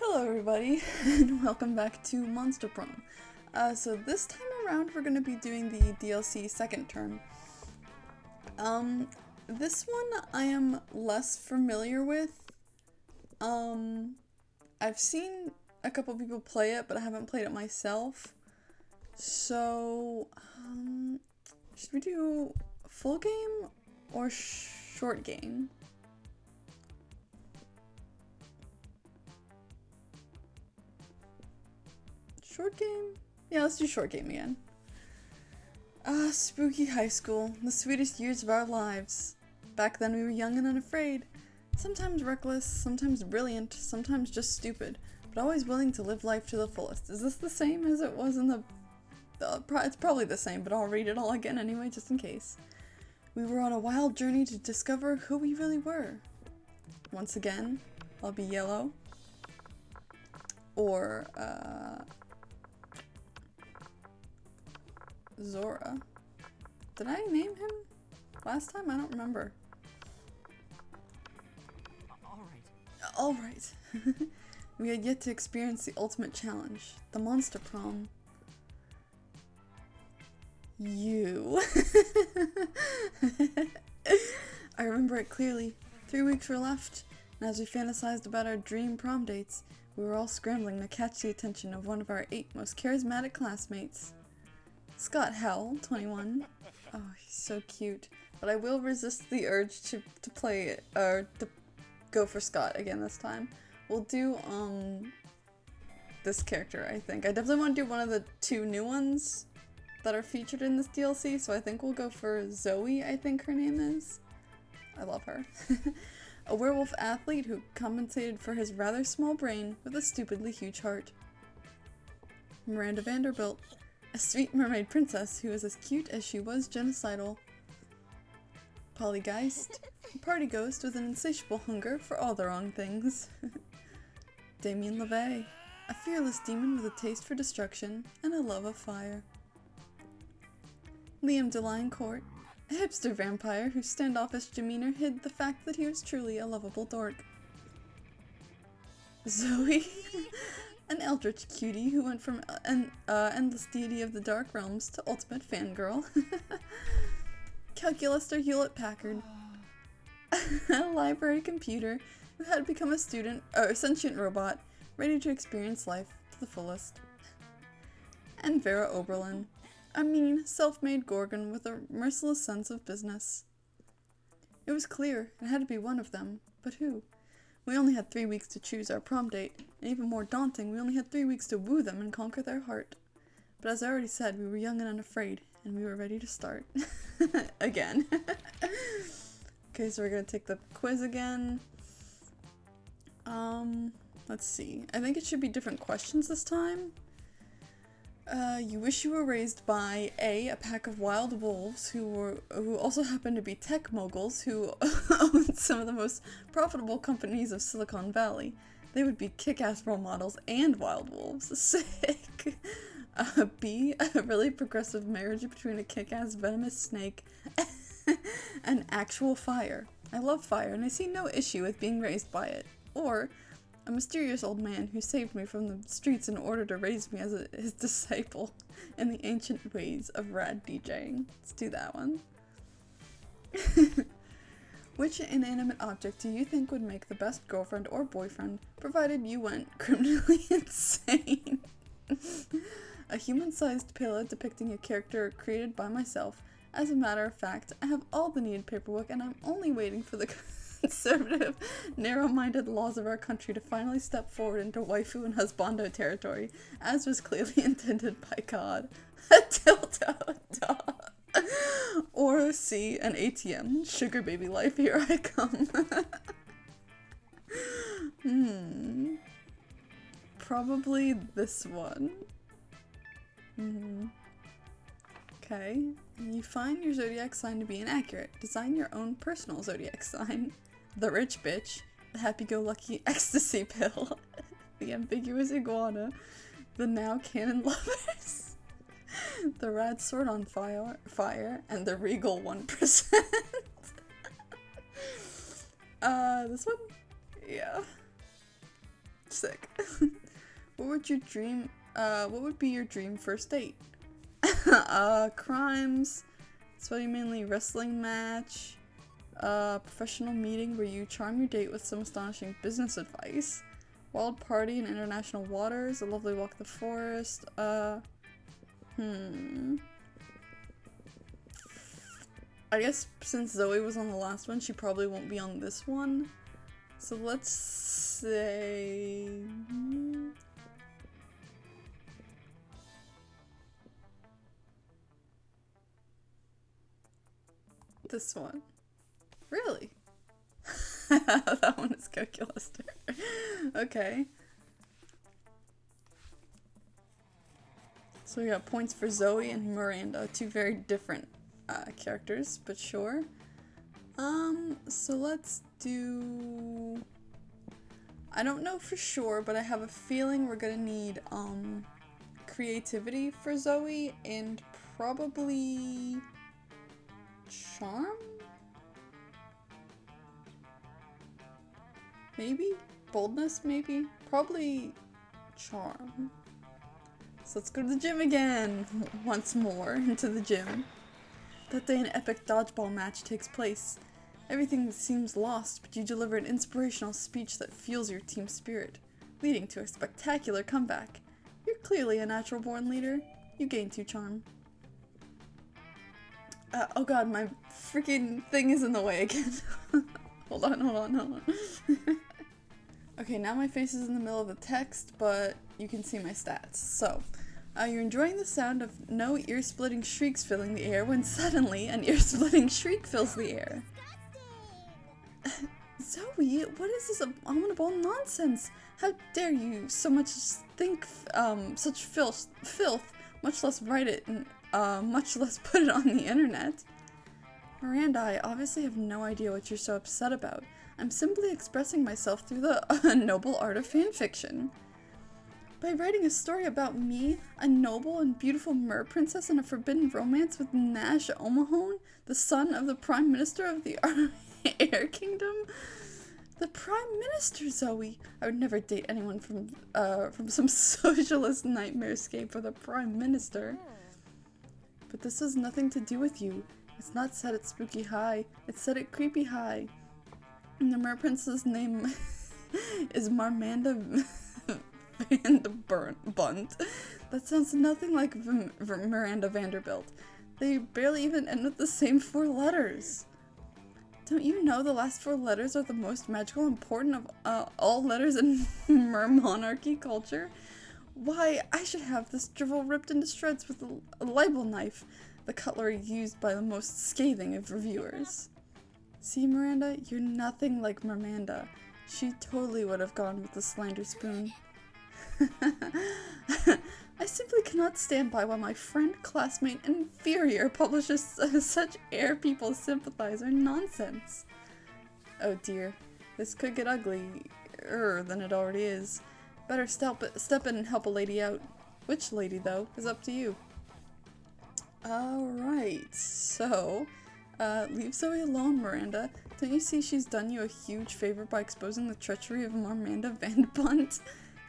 Hello everybody, and welcome back to Monster Prom. So this time around we're going to be doing the DLC second term. This one I am less familiar with. I've seen a couple people play it, but I haven't played it myself. So, should we do full game or short game? Short game? Yeah, let's do short game again. Spooky high school, the sweetest years of our lives. Back then we were young and unafraid. Sometimes reckless, sometimes brilliant, sometimes just stupid, but always willing to live life to the fullest. Is this the same as it was in the... it's probably the same, but I'll read it all again anyway, just in case. We were on a wild journey to discover who we really were. Once again, I'll be yellow. Or, Zora. Did I name him last time? I don't remember. Alright. We had yet to experience the ultimate challenge, the Monster Prom. You. I remember it clearly. 3 weeks were left, and as we fantasized about our dream prom dates, we were all scrambling to catch the attention of one of our 8 most charismatic classmates. Scott Howell, 21. Oh, he's so cute. But I will resist the urge to play it, or to go for Scott again this time. We'll do, this character, I think. I definitely want to do one of the 2 new ones that are featured in this DLC, so I think we'll go for Zoe, I think her name is. I love her. A werewolf athlete who compensated for his rather small brain with a stupidly huge heart. Miranda Vanderbilt. A sweet mermaid princess who was as cute as she was genocidal. Polly Geist, a party ghost with an insatiable hunger for all the wrong things. Damien LeVay, a fearless demon with a taste for destruction and a love of fire. Liam Delinecourt, a hipster vampire whose standoffish demeanor hid the fact that he was truly a lovable dork. Zoe, an eldritch cutie who went from endless deity of the dark realms to ultimate fangirl. Calculuster Hewlett-Packard, a library computer who had become a sentient robot, ready to experience life to the fullest. And Vera Oberlin, a mean, self-made Gorgon with a merciless sense of business. It was clear it had to be one of them, but who? We only had 3 weeks to choose our prom date, and even more daunting, we only had 3 weeks to woo them and conquer their heart. But as I already said, we were young and unafraid, and we were ready to start. Again. Okay, so we're gonna take the quiz again. Let's see. I think it should be different questions this time. You wish you were raised by a pack of wild wolves who also happen to be tech moguls who own some of the most profitable companies of Silicon Valley. They would be kick-ass role models and wild wolves. Sick. B, a really progressive marriage between a kick-ass venomous snake and actual fire. I love fire and I see no issue with being raised by it. Or a mysterious old man who saved me from the streets in order to raise me as his disciple in the ancient ways of rad DJing. Let's do that one. Which inanimate object do you think would make the best girlfriend or boyfriend, provided you went criminally insane? A human-sized pillow depicting a character created by myself. As a matter of fact, I have all the needed paperwork and I'm only waiting for the conservative, narrow-minded laws of our country to finally step forward into waifu and husbando territory, as was clearly intended by God. A dildo doll. Or C, an ATM. Sugar baby life, here I come. Probably this one. Okay. You find your zodiac sign to be inaccurate. Design your own personal zodiac sign. The rich bitch, the happy-go-lucky ecstasy pill, the ambiguous iguana, the now canon lovers, the rad sword on fire, and the regal 1%. This one? Yeah. Sick. What would your dream, what would be your dream first date? Crimes, sweaty mainly wrestling match, professional meeting where you charm your date with some astonishing business advice, wild party in international waters, a lovely walk in the forest, I guess since Zoe was on the last one, she probably won't be on this one. So let's say... this one. Really? That one is calculus. Okay. So we got points for Zoe and Miranda, two very different characters, but sure. So let's do... I don't know for sure, but I have a feeling we're gonna need, creativity for Zoe and probably charm? Maybe? Boldness, maybe? Probably charm. So let's go to the gym again! Once more, into the gym. That day an epic dodgeball match takes place. Everything seems lost, but you deliver an inspirational speech that fuels your team spirit, leading to a spectacular comeback. You're clearly a natural-born leader. You gain 2 charm. Oh god, my freaking thing is in the way again. Hold on. Okay, now my face is in the middle of the text, but you can see my stats. So, you're enjoying the sound of no ear-splitting shrieks filling the air when suddenly an ear-splitting shriek fills the air. Zoe, what is this abominable nonsense? How dare you so much think such filth, much less write it and much less put it on the internet? Miranda, I obviously have no idea what you're so upset about. I'm simply expressing myself through the noble art of fanfiction. By writing a story about me, a noble and beautiful mer princess in a forbidden romance with Nash Omahone, the son of the Prime Minister of the Air Kingdom? The Prime Minister, Zoe! I would never date anyone from some socialist nightmarescape with a Prime Minister. But this has nothing to do with you. It's not set at Spooky High, it's set at Creepy High. And the mer princess's name is Marmanda Vanderbunt. That sounds nothing like Miranda Vanderbilt. They barely even end with the same 4 letters. Don't you know the last 4 letters are the most magical and important of all letters in mer monarchy culture? Why, I should have this drivel ripped into shreds with a libel knife, the cutlery used by the most scathing of reviewers. See, Miranda, you're nothing like Miranda. She totally would have gone with the slander spoon. I simply cannot stand by while my friend, classmate, and inferior publishes such air people sympathizer nonsense. Oh dear, this could get uglier than it already is. Better step in and help a lady out. Which lady, though, is up to you. Alright, so, leave Zoe alone, Miranda. Don't you see she's done you a huge favor by exposing the treachery of Marmanda Vanderbunt?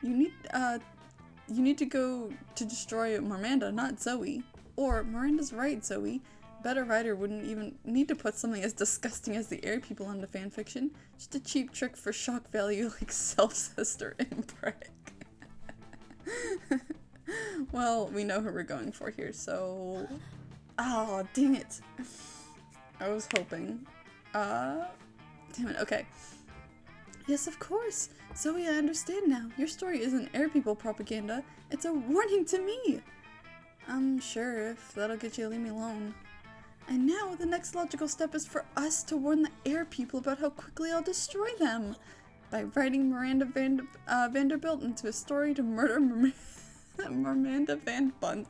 You need to go to destroy Miranda, not Zoe. Or, Miranda's right, Zoe. A better writer wouldn't even need to put something as disgusting as the air people onto fanfiction. Just a cheap trick for shock value like self-sister impreg. Well, we know who we're going for here, so... Oh, dang it. I was hoping. Damn it, okay. Yes, of course. Zoe, I understand now. Your story isn't air people propaganda. It's a warning to me. I'm sure if that'll get you to leave me alone. And now the next logical step is for us to warn the air people about how quickly I'll destroy them. By writing Miranda Vanderbilt into a story to murder Miranda Van Bunt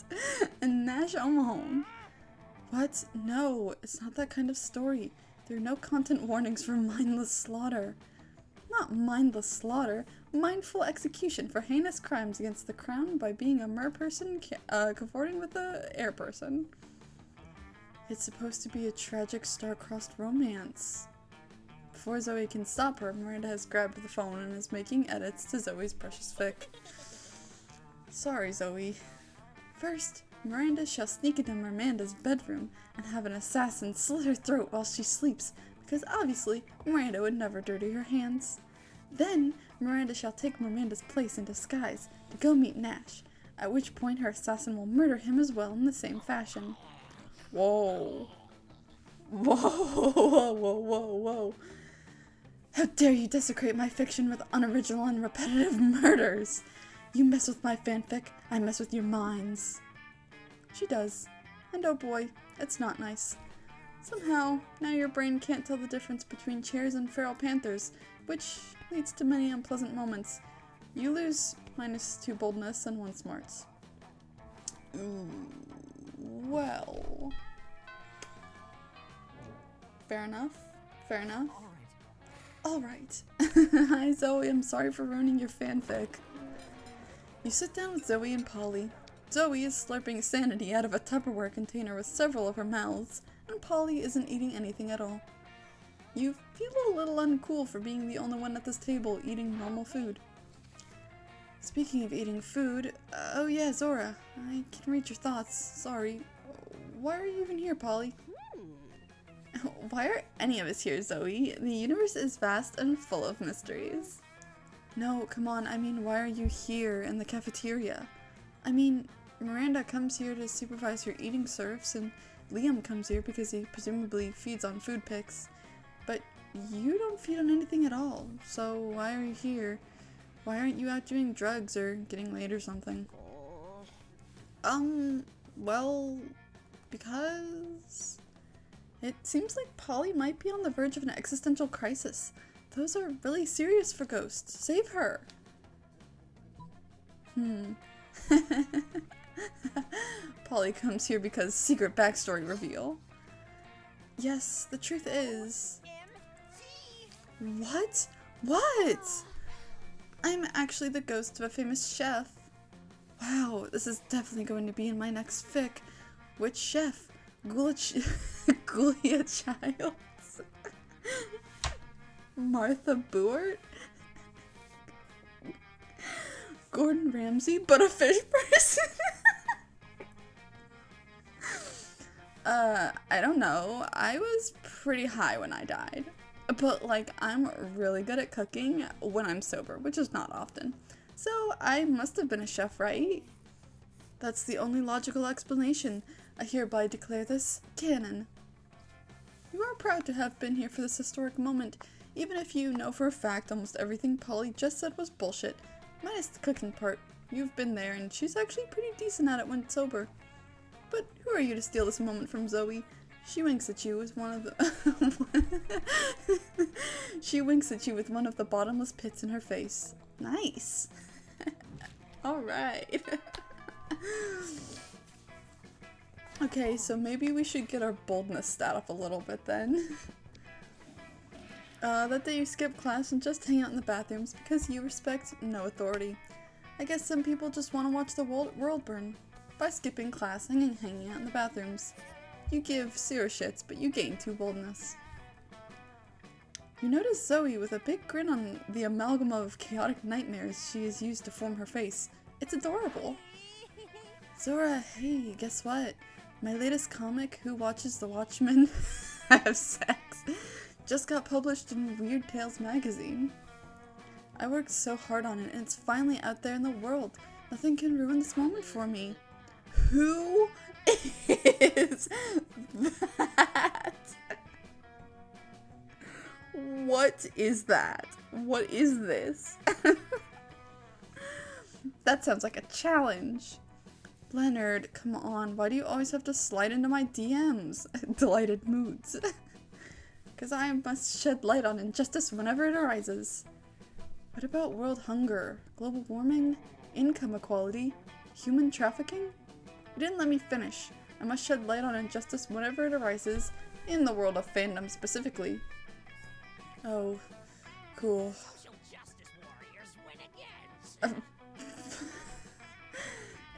and Nash Omahone. What? No, it's not that kind of story. There are no content warnings for mindless slaughter. Not mindless slaughter, mindful execution for heinous crimes against the crown by being a mer person cavorting with a air person. It's supposed to be a tragic star-crossed romance. before Zoe can stop her, Miranda has grabbed the phone and is making edits to Zoe's precious fic. Sorry, Zoe. First, Miranda shall sneak into Miranda's bedroom and have an assassin slit her throat while she sleeps, because obviously Miranda would never dirty her hands. Then, Miranda shall take Miranda's place in disguise to go meet Nash, at which point her assassin will murder him as well in the same fashion. Whoa. Whoa, whoa, whoa, whoa, whoa. How dare you desecrate my fiction with unoriginal and repetitive murders? You mess with my fanfic, I mess with your minds. She does. And oh boy, it's not nice. Somehow, now your brain can't tell the difference between chairs and feral panthers, which leads to many unpleasant moments. You lose -2 boldness and 1 smarts. Ooh, well. Fair enough. Fair enough. Alright. Hi Zoe, I'm sorry for ruining your fanfic. You sit down with Zoe and Polly. Zoe is slurping sanity out of a Tupperware container with several of her mouths, and Polly isn't eating anything at all. You feel a little uncool for being the only one at this table eating normal food. Speaking of eating food, oh yeah, Zora, I can read your thoughts, sorry. Why are you even here, Polly? Why are any of us here, Zoe? The universe is vast and full of mysteries. No, come on, I mean, why are you here in the cafeteria? I mean, Miranda comes here to supervise her eating serfs, and Liam comes here because he presumably feeds on food pics. But you don't feed on anything at all, so why are you here? Why aren't you out doing drugs or getting laid or something? Well, because... It seems like Polly might be on the verge of an existential crisis. Those are really serious for ghosts. Save her! Polly comes here because secret backstory reveal. Yes, the truth is... What? What? I'm actually the ghost of a famous chef. Wow, this is definitely going to be in my next fic. Which chef? Julia Childs? Martha Buart? Gordon Ramsay, but a fish person? I don't know. I was pretty high when I died. But, like, I'm really good at cooking when I'm sober, which is not often. So, I must have been a chef, right? That's the only logical explanation. I hereby declare this canon. You are proud to have been here for this historic moment, even if you know for a fact almost everything Polly just said was bullshit. Minus the cooking part. You've been there, and she's actually pretty decent at it when sober. But who are you to steal this moment from Zoe? She winks at you with one of the She winks at you with one of the bottomless pits in her face. Nice. Alright. Okay, so maybe we should get our boldness stat up a little bit then. That day you skip class and just hang out in the bathrooms because you respect no authority. I guess some people just want to watch the world burn by skipping class and hanging out in the bathrooms. You give 0 shits, but you gain 2 boldness. You notice Zoe with a big grin on the amalgam of chaotic nightmares she has used to form her face. It's adorable. Zora, hey, guess what? My latest comic, Who Watches the Watchmen Have Sex, just got published in Weird Tales magazine. I worked so hard on it and it's finally out there in the world. Nothing can ruin this moment for me. Who is that? What is that? What is this? That sounds like a challenge. Leonard, come on, why do you always have to slide into my DMs? Delighted moods. Because I must shed light on injustice whenever it arises. What about world hunger, global warming, income equality, human trafficking? You didn't let me finish. I must shed light on injustice whenever it arises, in the world of fandom specifically. Oh, cool.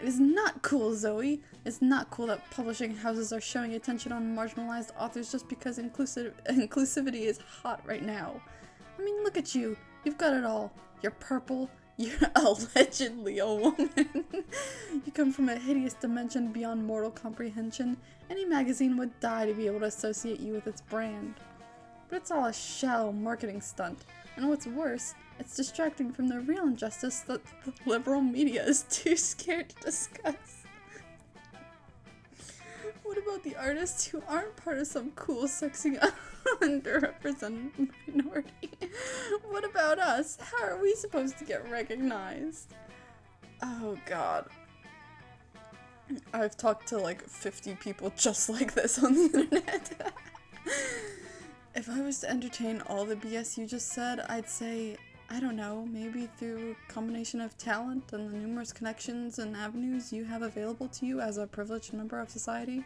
It is not cool, Zoe. It's not cool that publishing houses are showing attention on marginalized authors just because inclusivity is hot right now. I mean, look at you. You've got it all. You're purple. You're allegedly a woman. You come from a hideous dimension beyond mortal comprehension. Any magazine would die to be able to associate you with its brand. But it's all a shallow marketing stunt. And what's worse, it's distracting from the real injustice that the liberal media is too scared to discuss. What about the artists who aren't part of some cool, sexy, underrepresented minority? What about us? How are we supposed to get recognized? Oh god. I've talked to like 50 people just like this on the internet. If I was to entertain all the BS you just said, I'd say, I don't know, maybe through a combination of talent and the numerous connections and avenues you have available to you as a privileged member of society.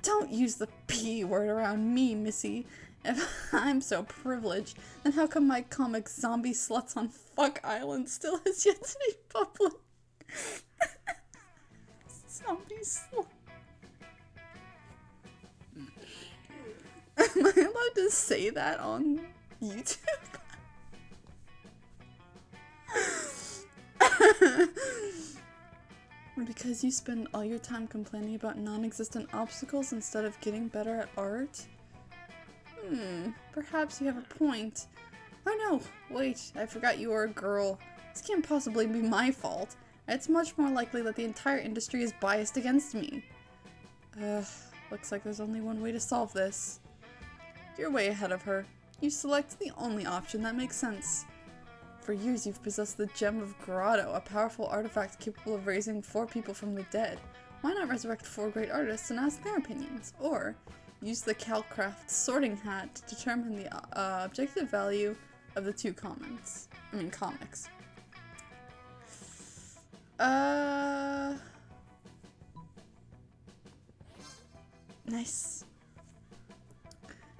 Don't use the P word around me, Missy. If I'm so privileged, then how come my comic Zombie Sluts on Fuck Island still has yet to be public? Zombie Sluts. Am I allowed to say that on YouTube? Because you spend all your time complaining about non-existent obstacles instead of getting better at art? Perhaps you have a point. Oh no, wait, I forgot you were a girl. This can't possibly be my fault. It's much more likely that the entire industry is biased against me. Looks like there's only one way to solve this. You're way ahead of her. You select the only option that makes sense. For years you've possessed the Gem of Grotto, a powerful artifact capable of raising 4 people from the dead. Why not resurrect 4 great artists and ask their opinions? Or use the Calcraft sorting hat to determine the objective value of the 2 comics. Nice.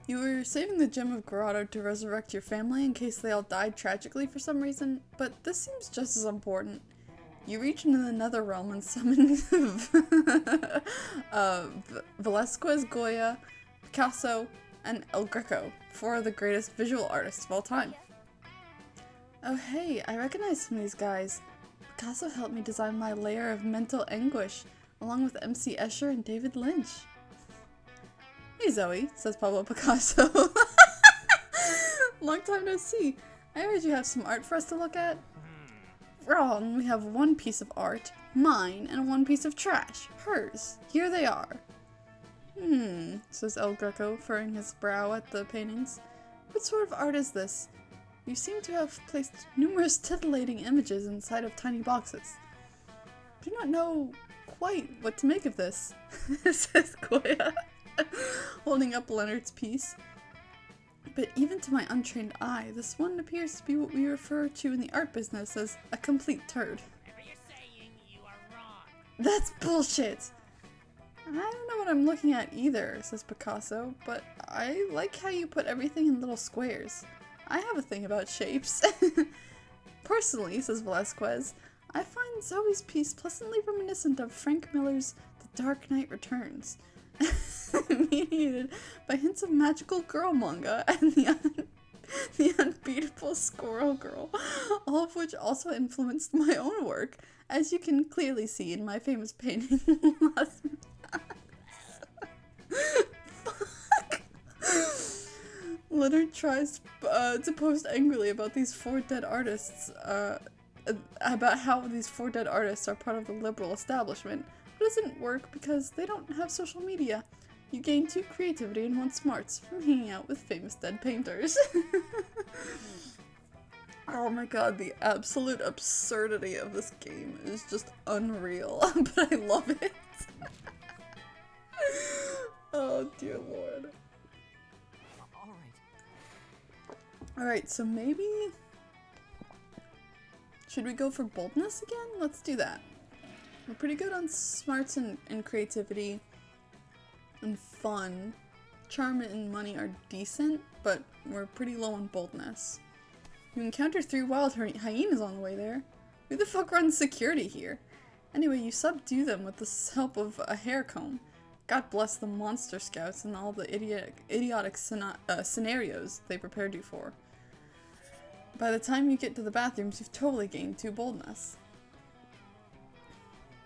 You were saving the Gem of Grotto to resurrect your family in case they all died tragically for some reason, but this seems just as important. You reach into the nether realm and summon Velázquez, Goya, Picasso, and El Greco, 4 of the greatest visual artists of all time. Oh hey, I recognize some of these guys. Picasso helped me design my layer of mental anguish, along with MC Escher and David Lynch. Hey Zoe, says Pablo Picasso. Long time no see. I heard you have some art for us to look at. Wrong, we have 1 piece of art, mine, and 1 piece of trash, hers. Here they are. Says El Greco, furrowing his brow at the paintings. What sort of art is this? You seem to have placed numerous titillating images inside of tiny boxes. Do not know quite what to make of this, says Goya, holding up Leonard's piece. But even to my untrained eye, this one appears to be what we refer to in the art business as a complete turd. Whatever you're saying, you are wrong. That's bullshit! I don't know what I'm looking at either, says Picasso, but I like how you put everything in little squares. I have a thing about shapes. Personally, says Velázquez, I find Zoe's piece pleasantly reminiscent of Frank Miller's The Dark Knight Returns, mediated by hints of magical girl manga and the unbeatable Squirrel Girl, all of which also influenced my own work, as you can clearly see in my famous painting. Fuck. Leonard tries to post angrily about these 4 dead artists, about how these 4 dead artists are part of the liberal establishment, but it doesn't work because they don't have social media. You gain 2 creativity and 1 smarts from hanging out with famous dead painters. Oh my god, the absolute absurdity of this game is just unreal, but I love it. Oh dear lord. Alright, so maybe... should we go for boldness again? Let's do that. We're pretty good on smarts and creativity and fun. Charm and money are decent, but we're pretty low on boldness. You encounter 3 wild hyenas on the way there. Who the fuck runs security here? Anyway, you subdue them with the help of a hair comb. God bless the monster scouts and all the idiotic scenarios they prepared you for. By the time you get to the bathrooms, you've totally gained 2 boldness.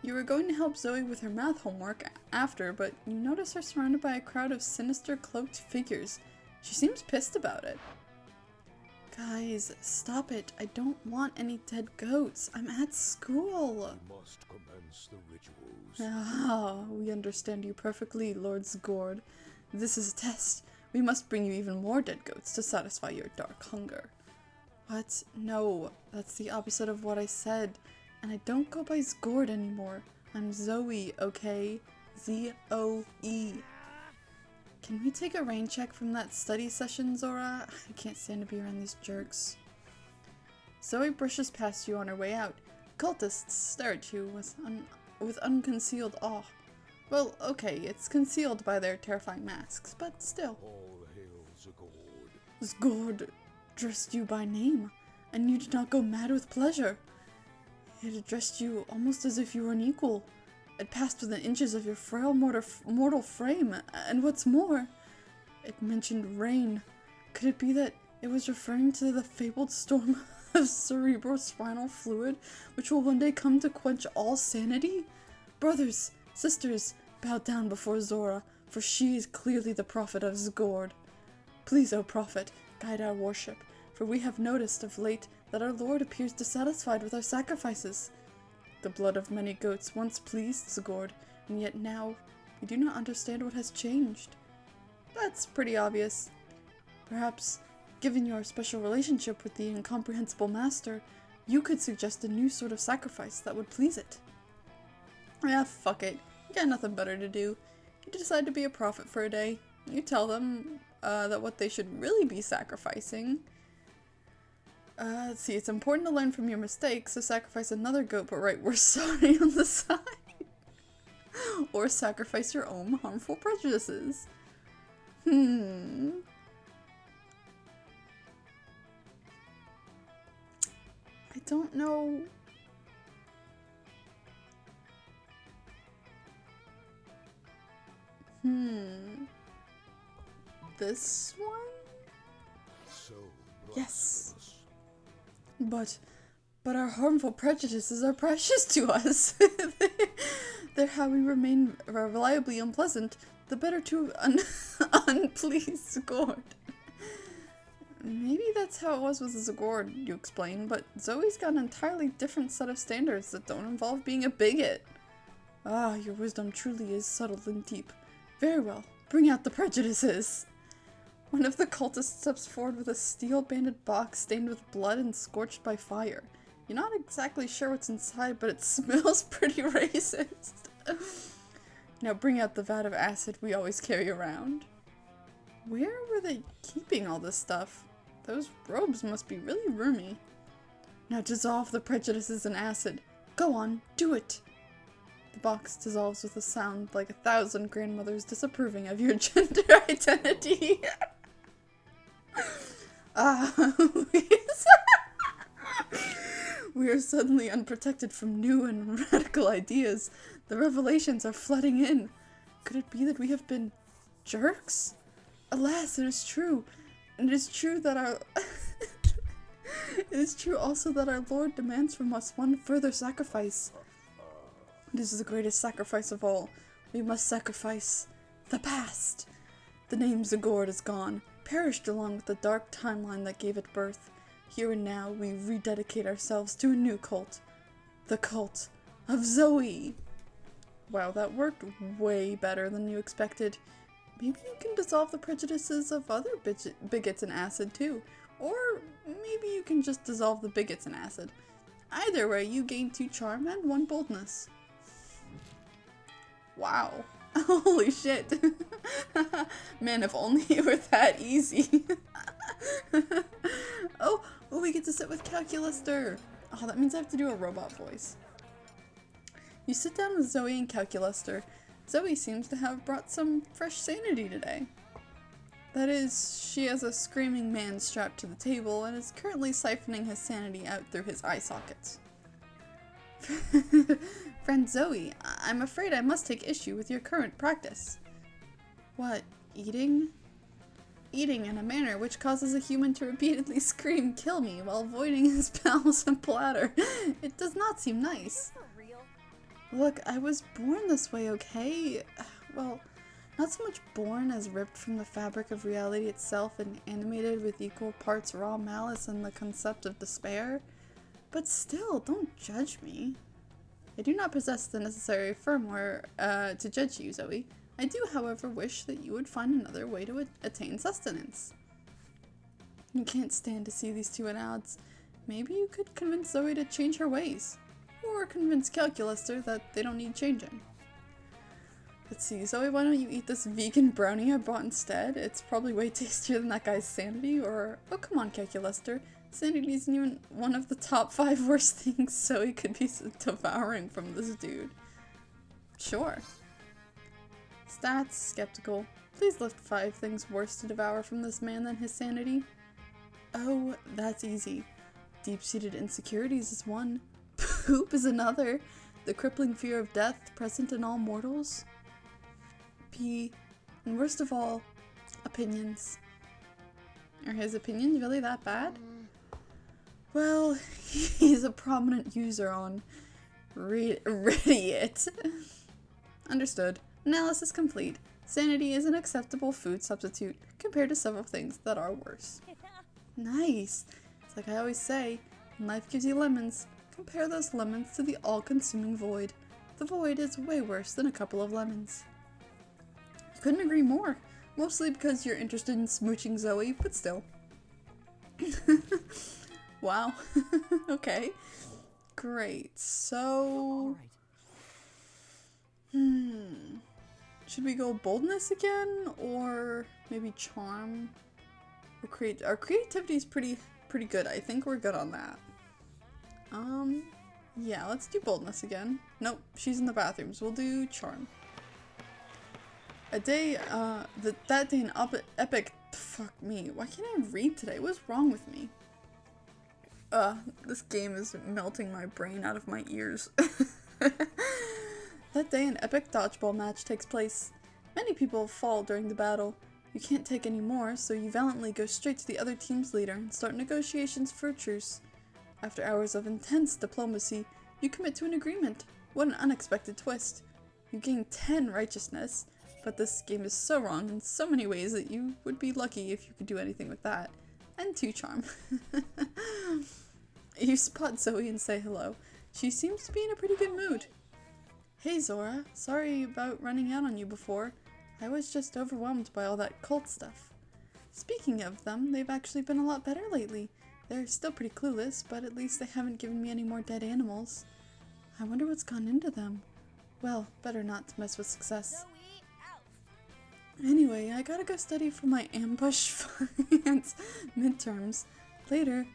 You were going to help Zoe with her math homework after, but you notice her surrounded by a crowd of sinister cloaked figures. She seems pissed about it. Guys, stop it. I don't want any dead goats. I'm at school. We must commence the rituals. Ah, we understand you perfectly, Lord Zgord. This is a test. We must bring you even more dead goats to satisfy your dark hunger. What? No, that's the opposite of what I said. And I don't go by Zgord anymore. I'm Zoe, okay? Z-O-E. Can we take a rain check from that study session, Zora? I can't stand to be around these jerks. Zoe brushes past you on her way out. Cultists stare at you with unconcealed awe. Well, okay, it's concealed by their terrifying masks, but still. All hail Zgord. Zgord addressed you by name, and you did not go mad with pleasure. It addressed you almost as if you were an equal. It passed within inches of your frail mortal frame, and what's more, it mentioned rain. Could it be that it was referring to the fabled storm of cerebrospinal fluid, which will one day come to quench all sanity? Brothers, sisters, bow down before Zora, for she is clearly the prophet of Zgord. Please, O prophet, guide our worship, for we have noticed of late that our Lord appears dissatisfied with our sacrifices. The blood of many goats once pleased Zgord, and yet now we do not understand what has changed. That's pretty obvious. Perhaps, given your special relationship with the incomprehensible master, you could suggest a new sort of sacrifice that would please it. Yeah, fuck it. You got nothing better to do. You decide to be a prophet for a day. You tell them that what they should really be sacrificing. Let's see, it's important to learn from your mistakes, so sacrifice another goat but write "we're sorry" on the side. Or sacrifice your own harmful prejudices. I don't know. This one? So Yes. But our harmful prejudices are precious to us. They're how we remain reliably unpleasant, the better to unpleased Zgord. Maybe that's how it was with Zgord, you explain, but Zoe's got an entirely different set of standards that don't involve being a bigot. Ah, your wisdom truly is subtle and deep. Very well, bring out the prejudices. One of the cultists steps forward with a steel-banded box stained with blood and scorched by fire. You're not exactly sure what's inside, but it smells pretty racist. Now bring out the vat of acid we always carry around. Where were they keeping all this stuff? Those robes must be really roomy. Now dissolve the prejudices in acid. Go on, do it! The box dissolves with a sound like 1,000 grandmothers disapproving of your gender identity. We are suddenly unprotected from new and radical ideas. The revelations are flooding in. Could it be that we have been jerks? Alas, it is true. And it is true that our... It is true also that our Lord demands from us one further sacrifice. This is the greatest sacrifice of all. We must sacrifice the past. The name Zgord is gone, perished along with the dark timeline that gave it birth. Here and now, we rededicate ourselves to a new cult. The cult of Zoe. Wow, that worked way better than you expected. Maybe you can dissolve the prejudices of other bigots in acid too. Or maybe you can just dissolve the bigots in acid. Either way, you gain 2 charm and 1 boldness. Wow. Holy shit. Man, if only it were that easy. Oh, we get to sit with Calculaster. Oh, that means I have to do a robot voice. You sit down with Zoe and Calculaster. Zoe seems to have brought some fresh sanity today. That is, she has a screaming man strapped to the table and is currently siphoning his sanity out through his eye sockets. Friend Zoe, I'm afraid I must take issue with your current practice. What, eating? Eating in a manner which causes a human to repeatedly scream, "Kill me," while voiding his bowels and bladder. It does not seem nice. Look, I was born this way, okay? Well, not so much born as ripped from the fabric of reality itself and animated with equal parts raw malice and the concept of despair. But still, don't judge me. I do not possess the necessary firmware to judge you, Zoe. I do, however, wish that you would find another way to attain sustenance. You can't stand to see these two at odds. Maybe you could convince Zoe to change her ways. Or convince Calculaster that they don't need changing. Let's see, Zoe, why don't you eat this vegan brownie I bought instead? It's probably way tastier than that guy's sanity. Or, oh come on, Calculaster. Sanity isn't even one of the top 5 worst things Zoe could be devouring from this dude. Sure. Stats, skeptical. Please lift 5 things worse to devour from this man than his sanity. Oh, that's easy. Deep-seated insecurities is one. Poop is another. The crippling fear of death present in all mortals. P. And worst of all, opinions. Are his opinions really that bad? Well, he's a prominent user on Reddit. Understood. Analysis complete. Sanity is an acceptable food substitute compared to several things that are worse. Nice. It's like I always say, when life gives you lemons, compare those lemons to the all-consuming void. The void is way worse than a couple of lemons. Couldn't agree more. Mostly because you're interested in smooching Zoe, but still. Wow. Okay. Great. So... Should we go boldness again? Or maybe charm? Or our creativity is pretty good. I think we're good on that. Yeah, let's do boldness again. Nope, she's in the bathrooms. We'll do charm. That day in epic... Fuck me. Why can't I read today? What's wrong with me? This game is melting my brain out of my ears. That day, an epic dodgeball match takes place. Many people fall during the battle. You can't take any more, so you valiantly go straight to the other team's leader and start negotiations for a truce. After hours of intense diplomacy, you commit to an agreement. What an unexpected twist. You gain 10 righteousness, but this game is so wrong in so many ways that you would be lucky if you could do anything with that. And 2 charm. You spot Zoe and say hello. She seems to be in a pretty good mood. Hey Zora, sorry about running out on you before. I was just overwhelmed by all that cult stuff. Speaking of them, they've actually been a lot better lately. They're still pretty clueless, but at least they haven't given me any more dead animals. I wonder what's gone into them. Well, better not to mess with success. Anyway, I gotta go study for my ambush finance midterms. Later.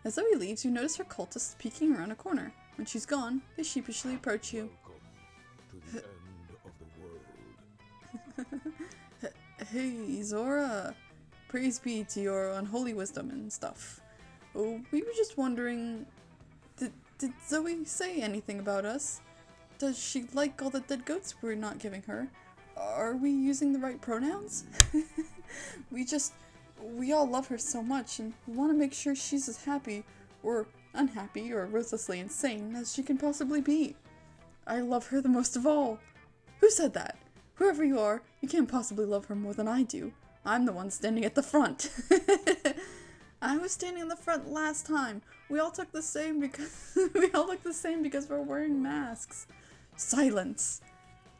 As Zoe leaves, you notice her cultists peeking around a corner. When she's gone, they sheepishly approach you. Welcome to the end of the world. Hey, Zora. Praise be to your unholy wisdom and stuff. Oh, we were just wondering, did Zoe say anything about us? Does she like all the dead goats we're not giving her? Are we using the right pronouns? We all love her so much, and we want to make sure she's as happy, or unhappy, or ruthlessly insane as she can possibly be. I love her the most of all. Who said that? Whoever you are, you can't possibly love her more than I do. I'm the one standing at the front. I was standing in the front last time. We all took the same because we're wearing masks. Silence.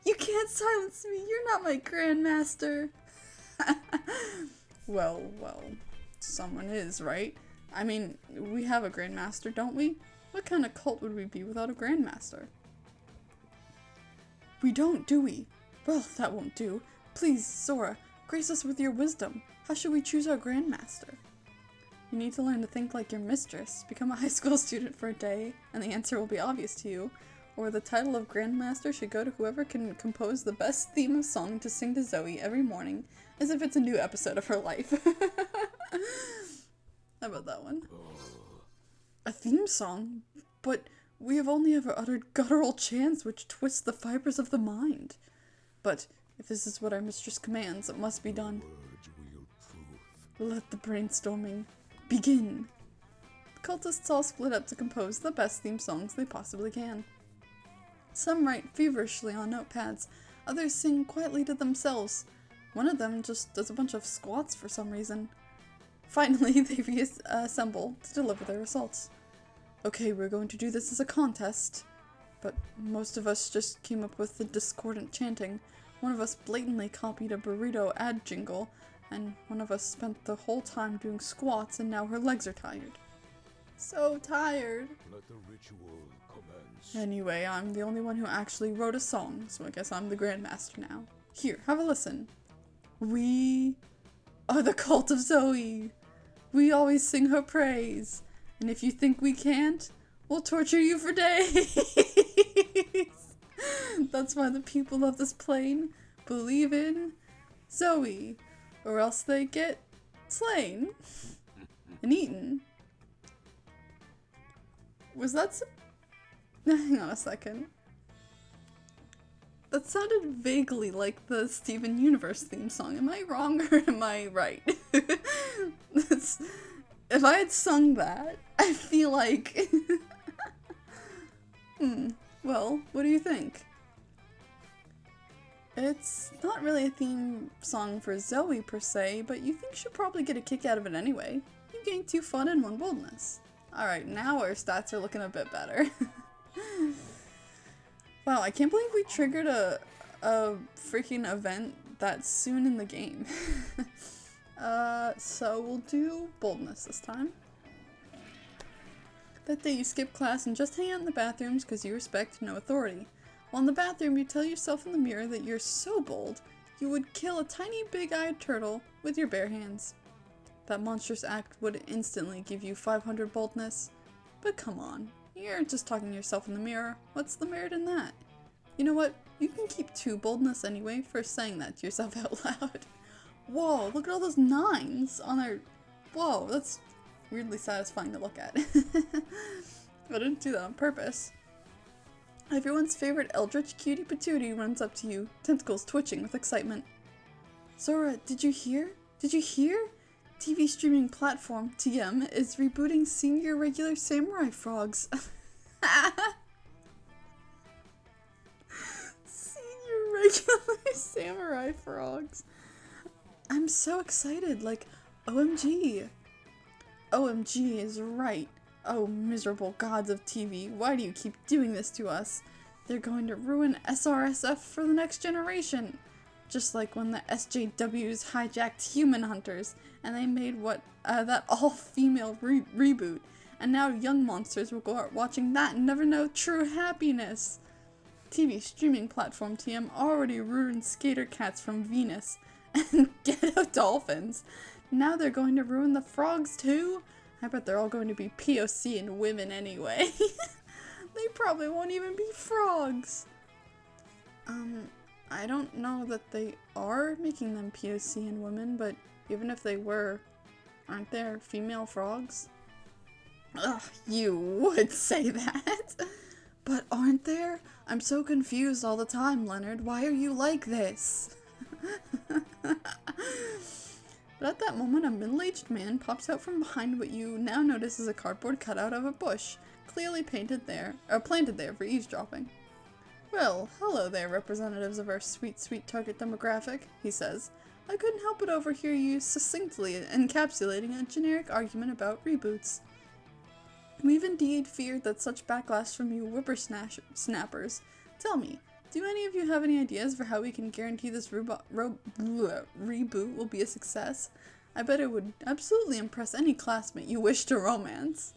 You can't silence me. You're not my grandmaster. Well, someone is, right? I mean, we have a grandmaster, don't we? What kind of cult would we be without a grandmaster? We don't, do we? Well, that won't do. Please, Zora, grace us with your wisdom. How should we choose our grandmaster? You need to learn to think like your mistress. Become a high school student for a day, and the answer will be obvious to you. Or the title of grandmaster should go to whoever can compose the best theme of song to sing to Zoe every morning, as if it's a new episode of her life. How about that one? A theme song? But We have only ever uttered guttural chants which twist the fibers of the mind. But if this is what our mistress commands, it must be done. Words wield truth. Let the brainstorming begin. The cultists all split up to compose the best theme songs they possibly can. Some write feverishly on notepads, others sing quietly to themselves. One of them just does a bunch of squats for some reason. Finally, they reassemble to deliver their results. Okay, we're going to do this as a contest. But most of us just came up with the discordant chanting. One of us blatantly copied a burrito ad jingle, and one of us spent the whole time doing squats, and now her legs are tired. So tired. Let the ritual commence. Anyway, I'm the only one who actually wrote a song, so I guess I'm the Grandmaster now. Here, have a listen. We are the cult of Zoe. We always sing her praise. And if you think we can't, we'll torture you for days. That's why the people of this plane believe in Zoe, or else they get slain and eaten. Was that hang on a second. That sounded vaguely like the Steven Universe theme song. Am I wrong or am I right? If I had sung that, I feel like... Well, what do you think? It's not really a theme song for Zoe per se, but you think she'll probably get a kick out of it anyway. You gained 2 fun and 1 boldness. Alright, now our stats are looking a bit better. Wow, I can't believe we triggered a freaking event that soon in the game. So we'll do boldness this time. That day you skip class and just hang out in the bathrooms because you respect no authority. While in the bathroom you tell yourself in the mirror that you're so bold, you would kill a tiny big-eyed turtle with your bare hands. That monstrous act would instantly give you 500 boldness. But come on, you're just talking to yourself in the mirror. What's the merit in that? You know what? You can keep 2 boldness anyway for saying that to yourself out loud. Whoa, look at all those 9s on our... Whoa, that's weirdly satisfying to look at. I didn't do that on purpose. Everyone's favorite eldritch cutie patootie runs up to you, tentacles twitching with excitement. Zora, did you hear? Did you hear? TV streaming platform, TM, is rebooting Senior Regular Samurai Frogs. Senior Regular Samurai Frogs. I'm so excited, like, OMG. OMG is right. Oh, miserable gods of TV, why do you keep doing this to us? They're going to ruin SRSF for the next generation. Just like when the SJWs hijacked Human Hunters, and they made that all-female reboot. And now young monsters will go out watching that and never know true happiness. TV streaming platform TM already ruined Skater Cats from Venus and Ghetto Dolphins. Now they're going to ruin the frogs too? I bet they're all going to be POC and women anyway. They probably won't even be frogs. I don't know that they are making them POC and women, but even if they were, aren't there female frogs? Ugh, you would say that. But aren't there? I'm so confused all the time, Leonard. Why are you like this? But at that moment, a middle-aged man pops out from behind what you now notice is a cardboard cutout of a bush, clearly planted there for eavesdropping. Well, hello there, representatives of our sweet, sweet target demographic, he says. I couldn't help but overhear you succinctly encapsulating a generic argument about reboots. We've indeed feared that such backlash from you whippersnappers. Tell me, do any of you have any ideas for how we can guarantee this reboot will be a success? I bet it would absolutely impress any classmate you wish to romance.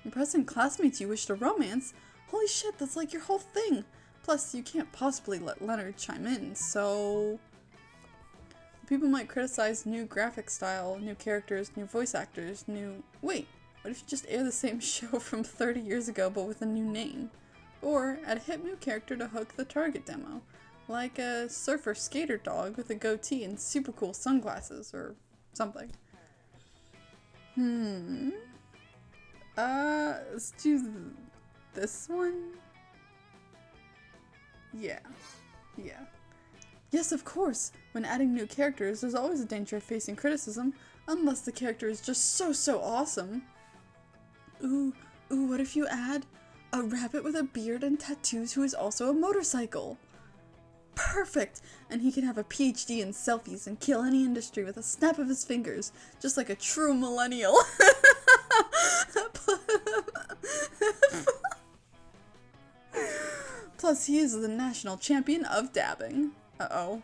Impressing classmates you wish to romance? Holy shit, that's like your whole thing! Plus, you can't possibly let Leonard chime in, so... People might criticize new graphic style, new characters, new voice actors, new... Wait, what if you just air the same show from 30 years ago but with a new name? Or add a hip new character to hook the target demo, like a surfer skater dog with a goatee and super cool sunglasses, or something. Let's do This one? Yeah. Yeah. Yes, of course. When adding new characters, there's always a danger of facing criticism, unless the character is just so awesome. Ooh, what if you add a rabbit with a beard and tattoos who is also a motorcycle? Perfect! And he can have a PhD in selfies and kill any industry with a snap of his fingers, just like a true millennial. Plus, he is the national champion of dabbing. Uh-oh.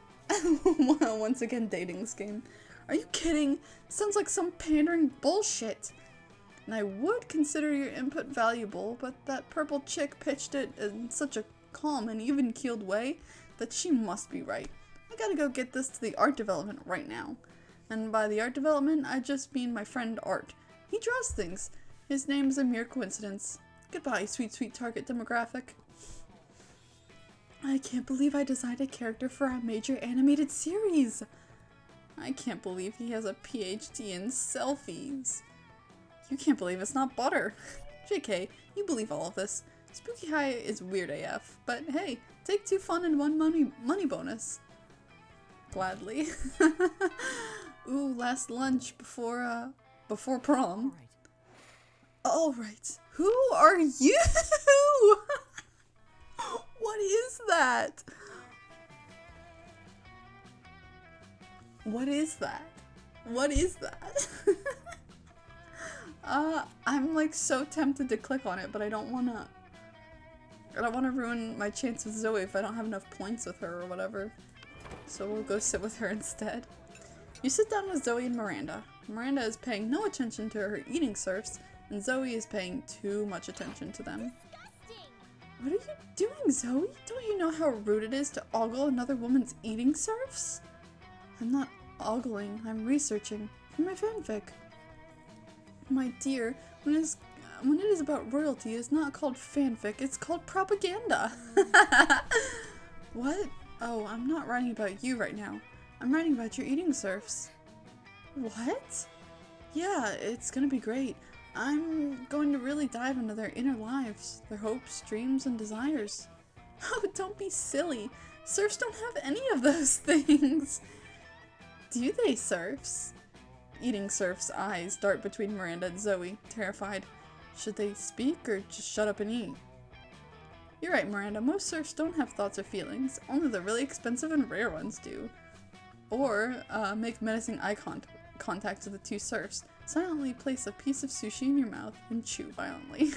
Once again, dating scheme. Are you kidding? Sounds like some pandering bullshit. And I would consider your input valuable, but that purple chick pitched it in such a calm and even-keeled way that she must be right. I gotta go get this to the art development right now. And by the art development, I just mean my friend Art. He draws things. His name's a mere coincidence. Goodbye, sweet target demographic. I can't believe I designed a character for a major animated series. I can't believe he has a PhD in selfies. You can't believe it's not butter. JK, you believe all of this. Spooky High is weird AF, but hey, take 2 fun and 1 money bonus. Gladly. Ooh, last lunch before prom. Alright, who are you? What is that? What is that? What is that? I'm like so tempted to click on it, but I don't wanna ruin my chance with Zoe if I don't have enough points with her or whatever. So we'll go sit with her instead. You sit down with Zoe and Miranda. Miranda is paying no attention to her eating serfs, and Zoe is paying too much attention to them. What are you doing, Zoe? Don't you know how rude it is to ogle another woman's eating serfs? I'm not ogling, I'm researching for my fanfic. My dear, when it is about royalty, it's not called fanfic, it's called propaganda. What? Oh, I'm not writing about you right now. I'm writing about your eating serfs. What? Yeah, it's gonna be great. I'm going to really dive into their inner lives, their hopes, dreams, and desires. Oh, don't be silly. Serfs don't have any of those things. Do they, serfs? Eating serf's eyes dart between Miranda and Zoe, terrified. Should they speak or just shut up and eat? You're right, Miranda. Most serfs don't have thoughts or feelings. Only the really expensive and rare ones do. Or make menacing eye contact to the 2 serfs. Silently place a piece of sushi in your mouth and chew violently.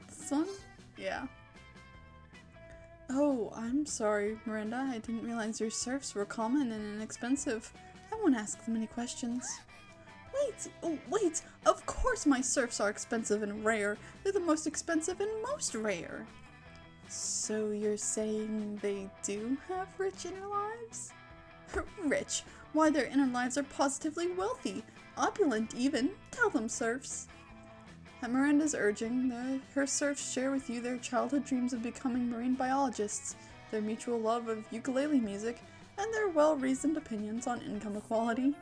This one? Yeah. Oh, I'm sorry, Miranda. I didn't realize your serfs were common and inexpensive. I won't ask them any questions. Wait! Of course my serfs are expensive and rare. They're the most expensive and most rare. So you're saying they do have rich inner lives? Rich? Why, their inner lives are positively wealthy. Opulent, even. Tell them, serfs. At Miranda's urging, her serfs share with you their childhood dreams of becoming marine biologists, their mutual love of ukulele music, and their well-reasoned opinions on income equality.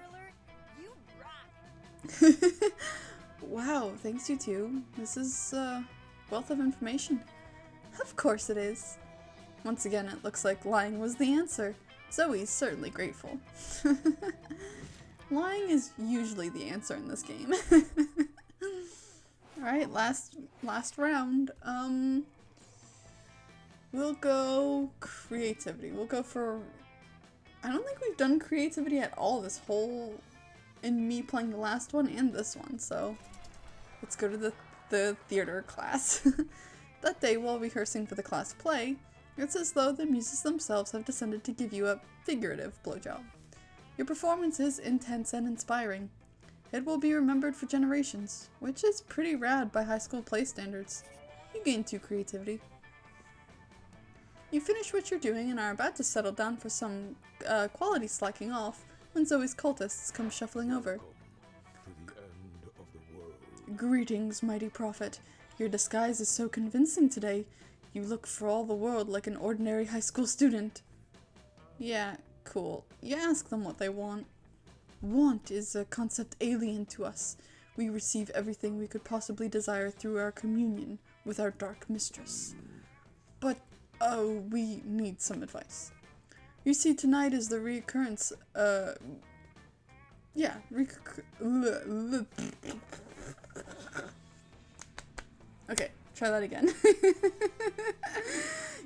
Wow, thanks you two. This is a wealth of information. Of course it is. Once again, it looks like lying was the answer. Zoe's certainly grateful. Lying is usually the answer in this game. Alright, last round. We'll go creativity. We'll go for... I don't think we've done creativity at all this whole... in me playing the last one and this one, so... let's go to the theater class. That day, while rehearsing for the class play, it's as though the muses themselves have descended to give you a figurative blowjob. Your performance is intense and inspiring. It will be remembered for generations, which is pretty rad by high school play standards. You gain 2 creativity. You finish what you're doing and are about to settle down for some quality slacking off when Zoe's cultists come shuffling over. To the end of the world. Greetings, mighty prophet. Your disguise is so convincing today. You look for all the world like an ordinary high school student. Yeah, cool. You ask them what they want. Want is a concept alien to us. we receive everything we could possibly desire through our communion with our dark mistress. But, we need some advice. You see, tonight is the reoccurrence, okay, try that again.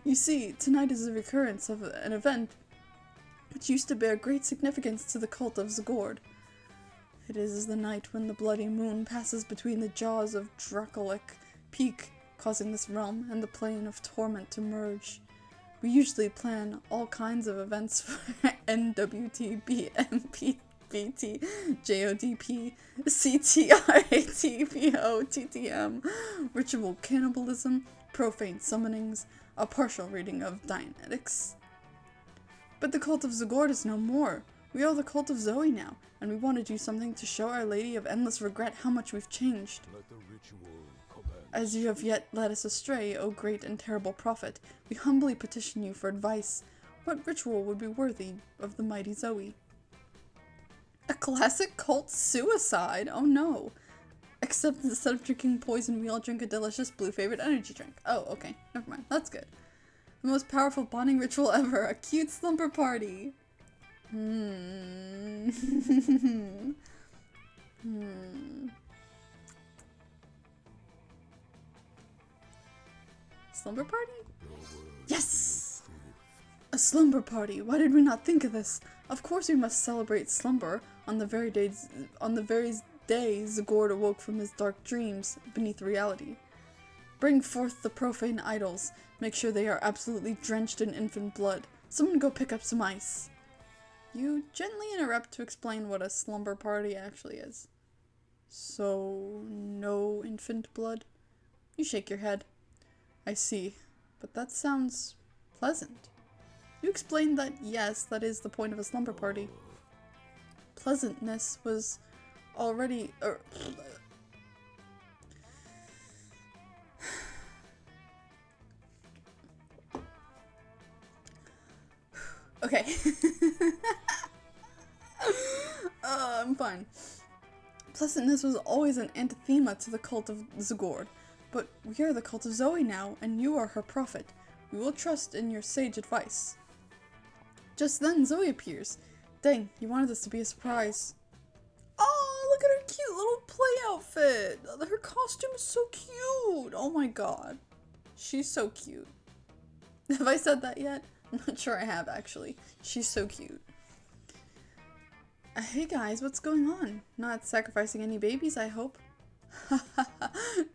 You see, tonight is the recurrence of an event which used to bear great significance to the cult of Zagord. It is the night when the bloody moon passes between the jaws of Dracolic Peak, causing this realm and the plane of torment to merge. We usually plan all kinds of events for NWT, BMP, BT, JODP, CTRAT, PO, TTM, ritual cannibalism, profane summonings, a partial reading of Dianetics. But the cult of Zagord is no more. We are the cult of Zoe now, and we want to do something to show Our Lady of Endless Regret how much we've changed. Let the ritual commence. As you have yet led us astray, O great and terrible prophet, we humbly petition you for advice. What ritual would be worthy of the mighty Zoe? A classic cult suicide? Oh no. Except instead of drinking poison, we all drink a delicious blue favorite energy drink. Oh, okay. Never mind. That's good. The most powerful bonding ritual ever. A cute slumber party. Slumber party? Yes! A slumber party. Why did we not think of this? Of course we must celebrate slumber on the very day Zagord awoke from his dark dreams beneath reality. Bring forth the profane idols. Make sure they are absolutely drenched in infant blood. Someone go pick up some ice. You gently interrupt to explain what a slumber party actually is. So, no infant blood? You shake your head. I see, but that sounds pleasant. You explained that yes, that is the point of a slumber party. Pleasantness was already... Okay. I'm fine. Pleasantness was always an anathema to the cult of Zagord, but we are the cult of Zoe now, and you are her prophet. We will trust in your sage advice. Just then, Zoe appears. Dang, you wanted this to be a surprise. Oh, look at her cute little play outfit. Her costume is so cute. Oh my god. She's so cute. Have I said that yet? I'm not sure I have, actually. She's so cute. Hey guys, what's going on? Not sacrificing any babies, I hope?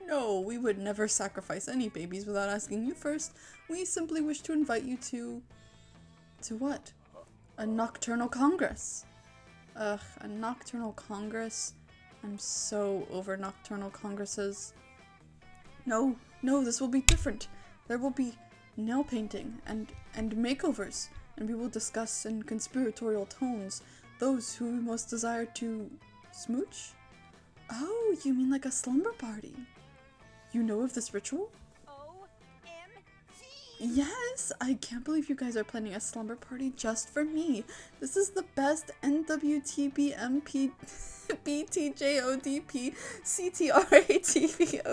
No, we would never sacrifice any babies without asking you first. We simply wish to invite you to... To what? A nocturnal congress. Ugh, a nocturnal congress? I'm so over nocturnal congresses. No, this will be different. There will be nail painting and makeovers, and we will discuss in conspiratorial tones those who we most desire to smooch? Oh, you mean like a slumber party? You know of this ritual? OMG! Yes! I can't believe you guys are planning a slumber party just for me. This is the best NWTBMP BTJODP CTRATVOTTM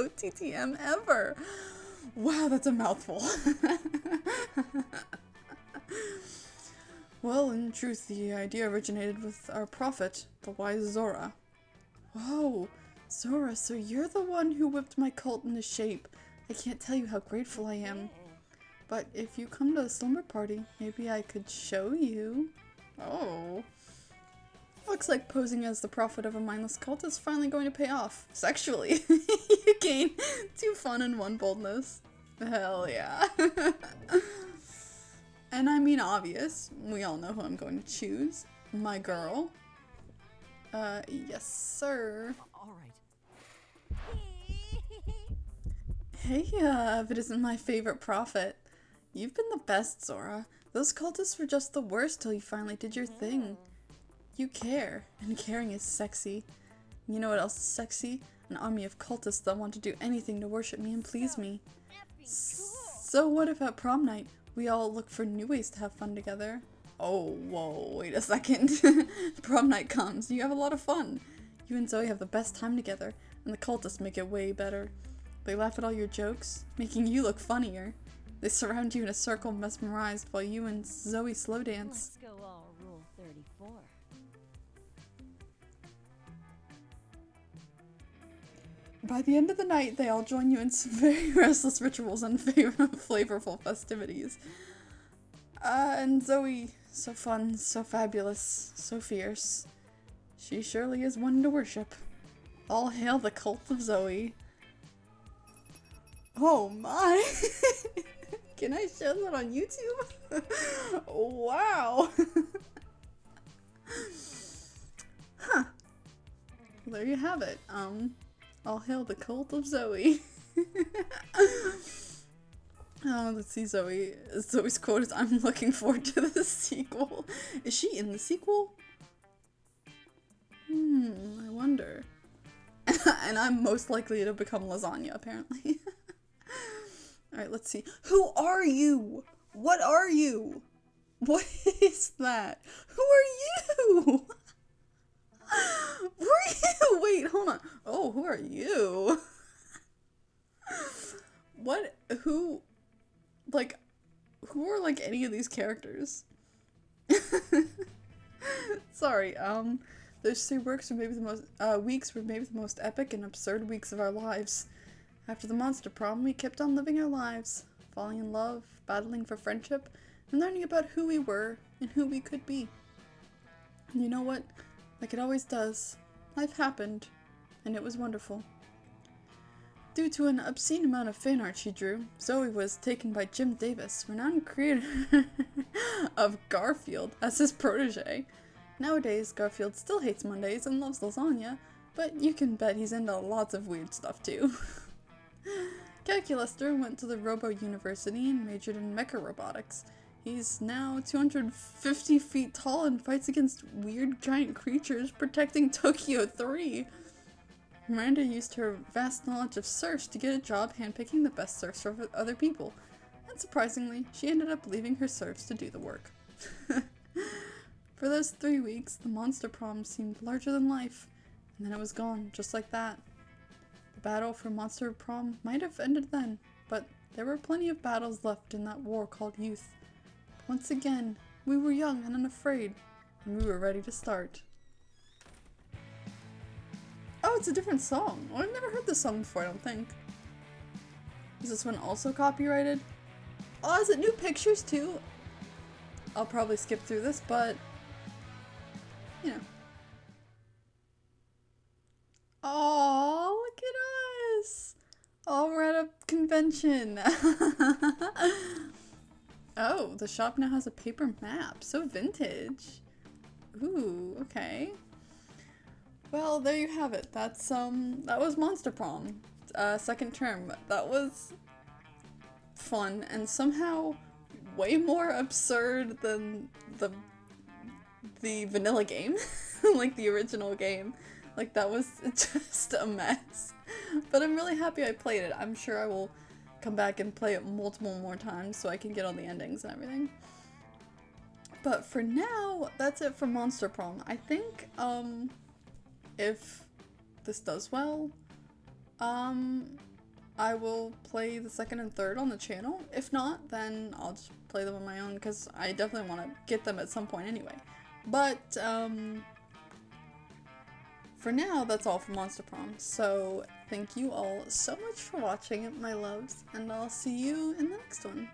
ever! Wow, that's a mouthful. Well, in truth, the idea originated with our prophet, the wise Zora. Whoa, Zora, so you're the one who whipped my cult into shape. I can't tell you how grateful I am. But if you come to the slumber party, maybe I could show you. Oh. Looks like posing as the prophet of a mindless cult is finally going to pay off. Sexually. You gain 2 fun and 1 boldness. Hell yeah. And I mean obvious. We all know who I'm going to choose. My girl. Yes, sir. All right. Hey, if it isn't my favorite prophet. You've been the best, Zora. Those cultists were just the worst till you finally did your thing. You care, and caring is sexy. You know what else is sexy? An army of cultists that want to do anything to worship me and please me. So what if at prom night, we all look for new ways to have fun together? Oh, whoa, wait a second. Prom night comes, you have a lot of fun. You and Zoe have the best time together, and the cultists make it way better. They laugh at all your jokes, making you look funnier. They surround you in a circle mesmerized while you and Zoe slow dance. Let's go all Rule 34. By the end of the night, they all join you in some very restless rituals and flavorful festivities. And Zoe, so fun, so fabulous, so fierce. She surely is one to worship. All hail the cult of Zoe. Oh my! Can I show that on YouTube? Wow! Huh. There you have it. All hail the cult of Zoe. Oh, let's see Zoe. Zoe's quote is, "I'm looking forward to the sequel." Is she in the sequel? I wonder. And I'm most likely to become lasagna, apparently. Alright, let's see. Who are you? What are you? What is that? Who are you? Who are you? Wait, hold on. Oh, who are you? What? Who? Like, who are like any of these characters? Sorry, those 3 weeks were maybe the most epic and absurd weeks of our lives. After the monster prom, we kept on living our lives, falling in love, battling for friendship, and learning about who we were and who we could be. And you know what? Like it always does, life happened, and it was wonderful. Due to an obscene amount of fan art she drew, Zoe was taken by Jim Davis, renowned creator of Garfield, as his protege. Nowadays, Garfield still hates Mondays and loves lasagna, but you can bet he's into lots of weird stuff too. Calculaster went to the Robo University and majored in mecha robotics. He's now 250 feet tall and fights against weird giant creatures protecting Tokyo 3. Miranda used her vast knowledge of serfs to get a job handpicking the best serfs for other people, and surprisingly, she ended up leaving her serfs to do the work. For those 3 weeks, the monster prom seemed larger than life, and then it was gone, just like that. The battle for monster prom might have ended then, but there were plenty of battles left in that war called youth. Once again, we were young and unafraid, and we were ready to start. Oh, it's a different song. Oh, I've never heard this song before, I don't think. Is this one also copyrighted? Oh, is it new pictures too? I'll probably skip through this, but you know. Oh, look at us! Oh, we're at a convention. Oh, the shop now has a paper map. So vintage. Ooh, okay. Well, there you have it. That was Monster Prom. Second term. That was fun and somehow way more absurd than the vanilla game. Like the original game. Like that was just a mess. But I'm really happy I played it. I'm sure I will come back and play it multiple more times so I can get all the endings and everything. But for now, that's it for Monster Prom. I think, if this does well, I will play the second and third on the channel. If not, then I'll just play them on my own because I definitely want to get them at some point anyway. But, for now, that's all for Monster Prom. So, thank you all so much for watching, my loves, and I'll see you in the next one.